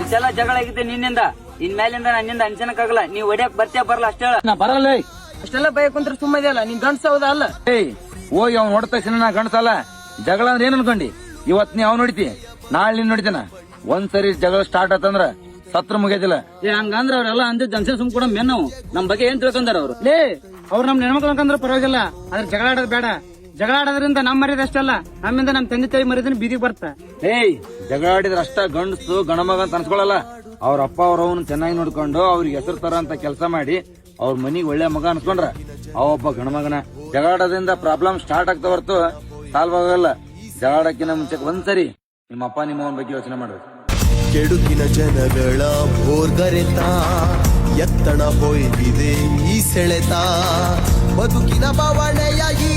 ಇಷ್ಟೆಲ್ಲ ಜಗಳ ಆಗಿದ್ದೆ ನಿನ್ನಿಂದ ಇನ್ ಮೇಲಿಂದ ನನ್ನಿಂದ ಅನ್ಸನಕ್ಕಾಗಲ್ಲ ನೀವ್ ಹೊಡ್ಯಾಕ್ ಬರ್ತೀಯ ಬರಲ್ಲ ಅಷ್ಟೇ ಹೇಳ. ನಾ ಬರಲ್ಲ. ಅಷ್ಟೆಲ್ಲ ಭಯ ಕುಂತ್ರ ಸುಮ್ಮ ಇದೆಯಲ್ಲ ನೀನ್ ಗಂಡ್ಸ ಹೌದಾ ಅಲ್ಲ? ಹೋಗಿ ಅವ್ನು ಹೊಡೆದ ತಕ್ಷಣ ನಾ ಗಂಡಸಲ್ಲ. ಜಗಳ ಅಂದ್ರೆ ಏನ್ ಅನ್ಕೊಂಡಿ? ಇವತ್ ನೀ ಅವ್ನು ನೋಡಿತಿ, ನಾಳೆ ನೀನ್ ನೋಡಿತೇನ. ಒಂದ್ಸರಿ ಜಗಳ ಸ್ಟಾರ್ಟ್ ಆತಂದ್ರ ಸತ್ರ ಮುಗಿಯೋದಿಲ್ಲ. ಹಂಗಂದ್ರ ಅವ್ರೆಲ್ಲ ಅಂದಿದ್ ಜಂಕ್ಷನ್ ಸುಮ್ ಕೂಡ ಮೆನ್ ನಾವು ನಮ್ ಬಗ್ಗೆ ಏನ್ ತಿಳ್ಕೊಂಡಾರ ಅವ್ರು? ಅವ್ರು ನಮ್ ನೆನಮಕ್ಳು ಅನ್ಕಂದ್ರ ಪರವಾಗಿಲ್ಲ, ಆದ್ರೆ ಜಗಳ ಆಡೋದ್ ಬೇಡ. ಜಗಳ ಆಡೋದ್ರಿಂದ ನಮ್ ಮರ್ಯಾದೆ ಅಷ್ಟಲ್ಲ, ನಮ್ಮಿಂದ ನಮ್ ತಂದೆ ತಾಯಿ ಮರ್ಯಾದನ ಬೀದಿಗೆ ಬರ್ತಾ. ಜಗಳ ಆಡಿದ್ರ ಅಷ್ಟ ಗಂಡಸು ಗಣಮಗ ಅಂತ ಅನ್ಸ್ಕೊಳಲ್ಲ. ಅವ್ರ ಅಪ್ಪ ಅವ್ರವ್ನ ಚೆನ್ನಾಗಿ ನೋಡ್ಕೊಂಡು ಅವ್ರಿಗೆ ಹೆಸರು ತರ ಅಂತ ಕೆಲಸ ಮಾಡಿ ಅವ್ರ ಮನಿಗ್ ಒಳ್ಳೆ ಮಗ ಅನ್ಸ್ಕೊಂಡ್ರ ಅವೊಬ್ಬ ಗಣಮಗನ. ಜಗಳ ಆಡೋದ್ರಿಂದ ಪ್ರಾಬ್ಲಮ್ ಸ್ಟಾರ್ಟ್ ಆಗ್ತಾ ಹೊರತು ಸಾಲ್ವ್ ಆಗಲ್ಲ. ಜಗಳ ಆಡಕ್ಕಿಂತ ಮುಂಚೆ ಒಂದ್ಸರಿ ನಿಮ್ಮ ಅಪ್ಪ ನಿಮ್ಮ ಅವನ ಬಗ್ಗೆ ಯೋಚನೆ ಮಾಡ್ಬೇಕು. ಕೆಡುಕಿನ ಜನಗಳ ಭೋರ್ಗರೆತ ಎತ್ತಣ ಹೋಯ್ತಿದೆ ಈ ಸೆಳೆತ ಬದುಕಿನ ಬವಣೆಯ ಈ